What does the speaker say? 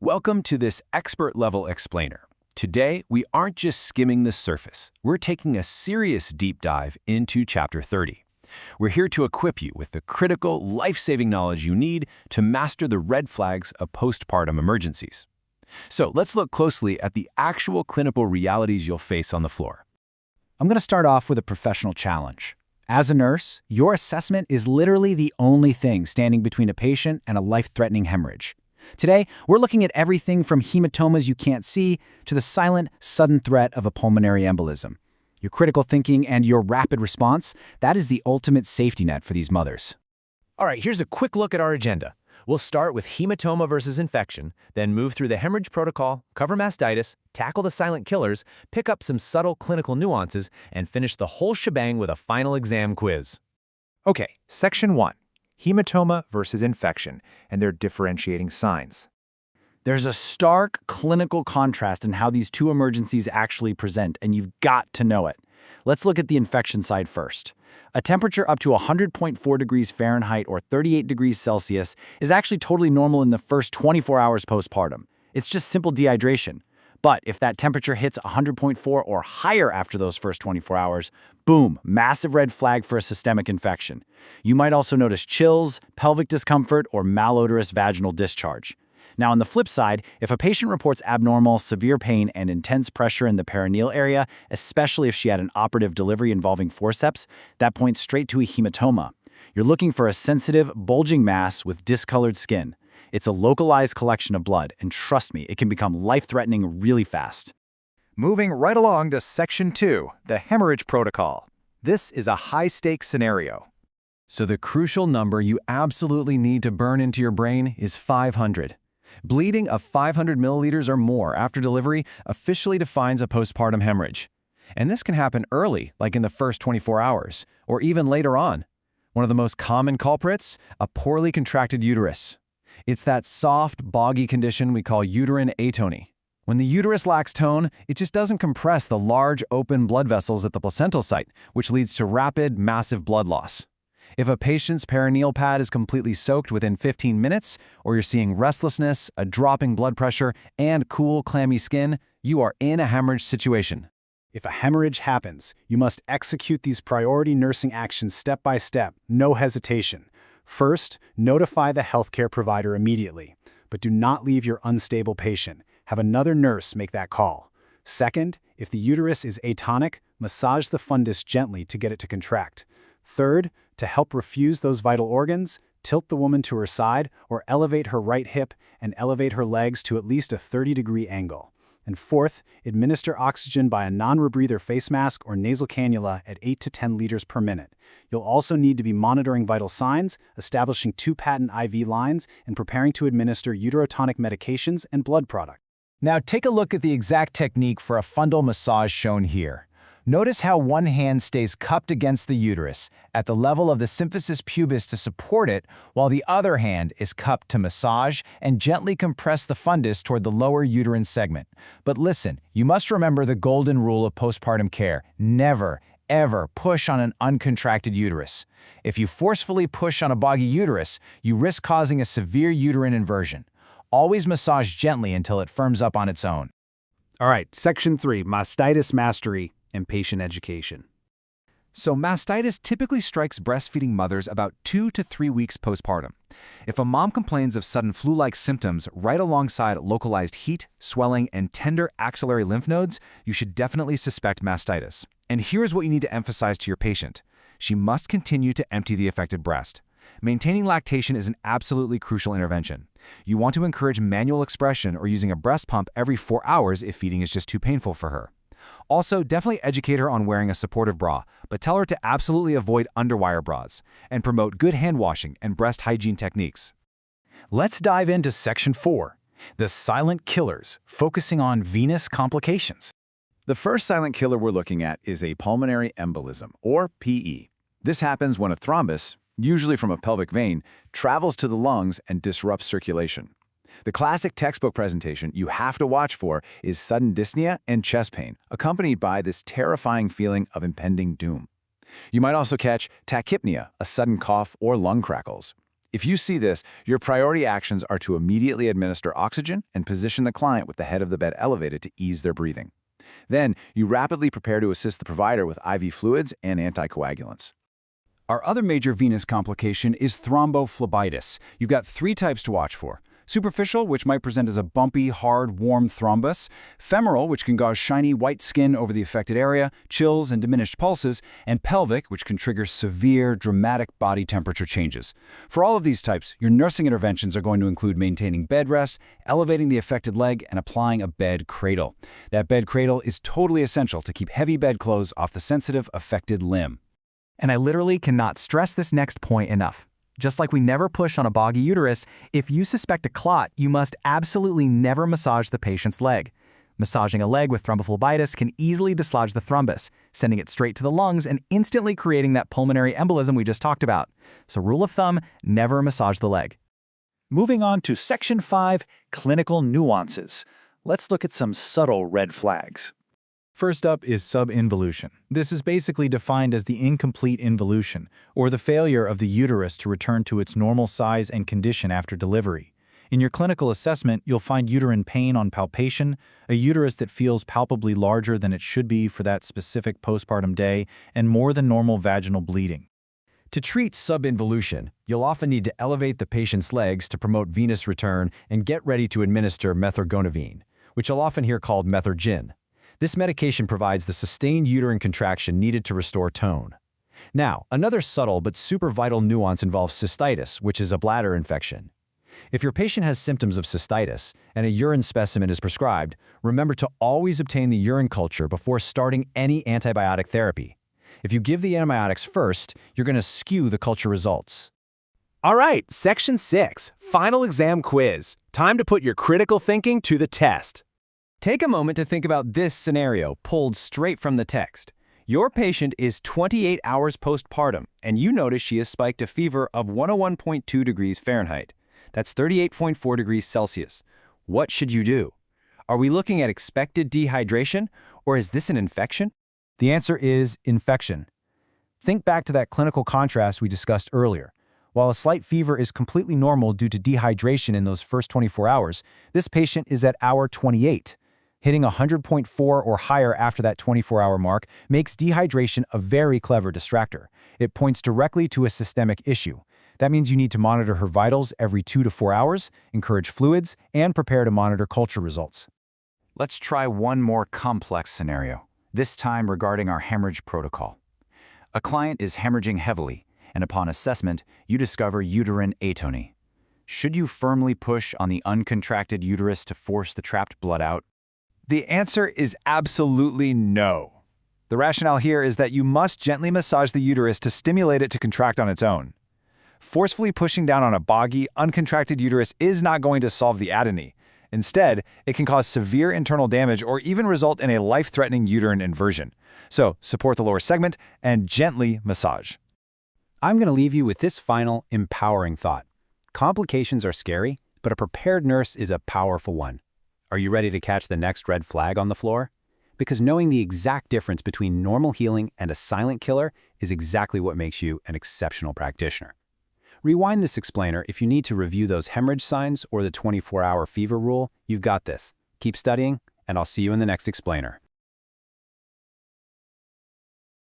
Welcome to this expert-level explainer. Today, we aren't just skimming the surface. We're taking a serious deep dive into Chapter 30. We're here to equip you with the critical, life-saving knowledge you need to master the red flags of postpartum emergencies. So let's look closely at the actual clinical realities you'll face on the floor. I'm going to start off with a professional challenge. As a nurse, your assessment is literally the only thing standing between a patient and a life-threatening hemorrhage. Today, we're looking at everything from hematomas you can't see to the silent, sudden threat of a pulmonary embolism. Your critical thinking and your rapid response, that is the ultimate safety net for these mothers. All right, here's a quick look at our agenda. We'll start with hematoma versus infection, then move through the hemorrhage protocol, cover mastitis, tackle the silent killers, pick up some subtle clinical nuances, and finish the whole shebang with a final exam quiz. Okay, Section 1. Hematoma versus infection and their differentiating signs. There's a stark clinical contrast in how these two emergencies actually present, and you've got to know it. Let's look at the infection side first. A temperature up to 100.4 degrees Fahrenheit or 38 degrees Celsius is actually totally normal in the first 24 hours postpartum. It's just simple dehydration. But if that temperature hits 100.4 or higher after those first 24 hours, boom, massive red flag for a systemic infection. You might also notice chills, pelvic discomfort, or malodorous vaginal discharge. Now, on the flip side, if a patient reports abnormal, severe pain and intense pressure in the perineal area, especially if she had an operative delivery involving forceps, that points straight to a hematoma. You're looking for a sensitive, bulging mass with discolored skin. It's a localized collection of blood, and trust me, it can become life-threatening really fast. Moving right along to Section 2, the hemorrhage protocol. This is a high-stakes scenario. So the crucial number you absolutely need to burn into your brain is 500. Bleeding of 500 milliliters or more after delivery officially defines a postpartum hemorrhage. And this can happen early, like in the first 24 hours, or even later on. One of the most common culprits, a poorly contracted uterus. It's that soft, boggy condition we call uterine atony. When the uterus lacks tone, it just doesn't compress the large, open blood vessels at the placental site, which leads to rapid, massive blood loss. If a patient's perineal pad is completely soaked within 15 minutes, or you're seeing restlessness, a dropping blood pressure, and cool, clammy skin, you are in a hemorrhage situation. If a hemorrhage happens, you must execute these priority nursing actions step by step, no hesitation. First, notify the healthcare provider immediately, but do not leave your unstable patient. Have another nurse make that call. Second, if the uterus is atonic, massage the fundus gently to get it to contract. Third, to help refuse those vital organs, tilt the woman to her side or elevate her right hip and elevate her legs to at least a 30-degree angle. And fourth, administer oxygen by a non-rebreather face mask or nasal cannula at 8 to 10 liters per minute. You'll also need to be monitoring vital signs, establishing 2 patent IV lines, and preparing to administer uterotonic medications and blood product. Now take a look at the exact technique for a fundal massage shown here. Notice how one hand stays cupped against the uterus at the level of the symphysis pubis to support it, while the other hand is cupped to massage and gently compress the fundus toward the lower uterine segment. But listen, you must remember the golden rule of postpartum care. Never, ever push on an uncontracted uterus. If you forcefully push on a boggy uterus, you risk causing a severe uterine inversion. Always massage gently until it firms up on its own. All right, Section 3, mastitis mastery and patient education. So mastitis typically strikes breastfeeding mothers about 2 to 3 weeks postpartum. If a mom complains of sudden flu-like symptoms right alongside localized heat, swelling, and tender axillary lymph nodes, you should definitely suspect mastitis. And here's what you need to emphasize to your patient. She must continue to empty the affected breast. Maintaining lactation is an absolutely crucial intervention. You want to encourage manual expression or using a breast pump every 4 hours if feeding is just too painful for her. Also, definitely educate her on wearing a supportive bra, but tell her to absolutely avoid underwire bras and promote good hand washing and breast hygiene techniques. Let's dive into Section 4, the silent killers, focusing on venous complications. The first silent killer we're looking at is a pulmonary embolism, or PE. This happens when a thrombus, usually from a pelvic vein, travels to the lungs and disrupts circulation. The classic textbook presentation you have to watch for is sudden dyspnea and chest pain, accompanied by this terrifying feeling of impending doom. You might also catch tachypnea, a sudden cough or lung crackles. If you see this, your priority actions are to immediately administer oxygen and position the client with the head of the bed elevated to ease their breathing. Then, you rapidly prepare to assist the provider with IV fluids and anticoagulants. Our other major venous complication is thrombophlebitis. You've got 3 types to watch for. Superficial, which might present as a bumpy, hard, warm thrombus. Femoral, which can cause shiny white skin over the affected area, chills and diminished pulses. And pelvic, which can trigger severe, dramatic body temperature changes. For all of these types, your nursing interventions are going to include maintaining bed rest, elevating the affected leg, and applying a bed cradle. That bed cradle is totally essential to keep heavy bedclothes off the sensitive, affected limb. And I literally cannot stress this next point enough. Just like we never push on a boggy uterus, if you suspect a clot, you must absolutely never massage the patient's leg. Massaging a leg with thrombophlebitis can easily dislodge the thrombus, sending it straight to the lungs and instantly creating that pulmonary embolism we just talked about. So rule of thumb, never massage the leg. Moving on to Section 5, Clinical Nuances. Let's look at some subtle red flags. First up is subinvolution. This is basically defined as the incomplete involution, or the failure of the uterus to return to its normal size and condition after delivery. In your clinical assessment, you'll find uterine pain on palpation, a uterus that feels palpably larger than it should be for that specific postpartum day, and more than normal vaginal bleeding. To treat subinvolution, you'll often need to elevate the patient's legs to promote venous return and get ready to administer methergonavine, which you'll often hear called methergin. This medication provides the sustained uterine contraction needed to restore tone. Now, another subtle but super vital nuance involves cystitis, which is a bladder infection. If your patient has symptoms of cystitis and a urine specimen is prescribed, remember to always obtain the urine culture before starting any antibiotic therapy. If you give the antibiotics first, you're going to skew the culture results. All right, Section 6, Final Exam Quiz. Time to put your critical thinking to the test. Take a moment to think about this scenario pulled straight from the text. Your patient is 28 hours postpartum, and you notice she has spiked a fever of 101.2 degrees Fahrenheit. That's 38.4 degrees Celsius. What should you do? Are we looking at expected dehydration, or is this an infection? The answer is infection. Think back to that clinical contrast we discussed earlier. While a slight fever is completely normal due to dehydration in those first 24 hours, this patient is at hour 28. Hitting 100.4 or higher after that 24-hour mark makes dehydration a very clever distractor. It points directly to a systemic issue. That means you need to monitor her vitals every 2 to 4 hours, encourage fluids, and prepare to monitor culture results. Let's try one more complex scenario, this time regarding our hemorrhage protocol. A client is hemorrhaging heavily, and upon assessment, you discover uterine atony. Should you firmly push on the uncontracted uterus to force the trapped blood out? The answer is absolutely no. The rationale here is that you must gently massage the uterus to stimulate it to contract on its own. Forcefully pushing down on a boggy, uncontracted uterus is not going to solve the atony. Instead, it can cause severe internal damage or even result in a life-threatening uterine inversion. So, support the lower segment and gently massage. I'm going to leave you with this final, empowering thought. Complications are scary, but a prepared nurse is a powerful one. Are you ready to catch the next red flag on the floor? Because knowing the exact difference between normal healing and a silent killer is exactly what makes you an exceptional practitioner. Rewind this explainer if you need to review those hemorrhage signs or the 24-hour fever rule. You've got this. Keep studying, and I'll see you in the next explainer.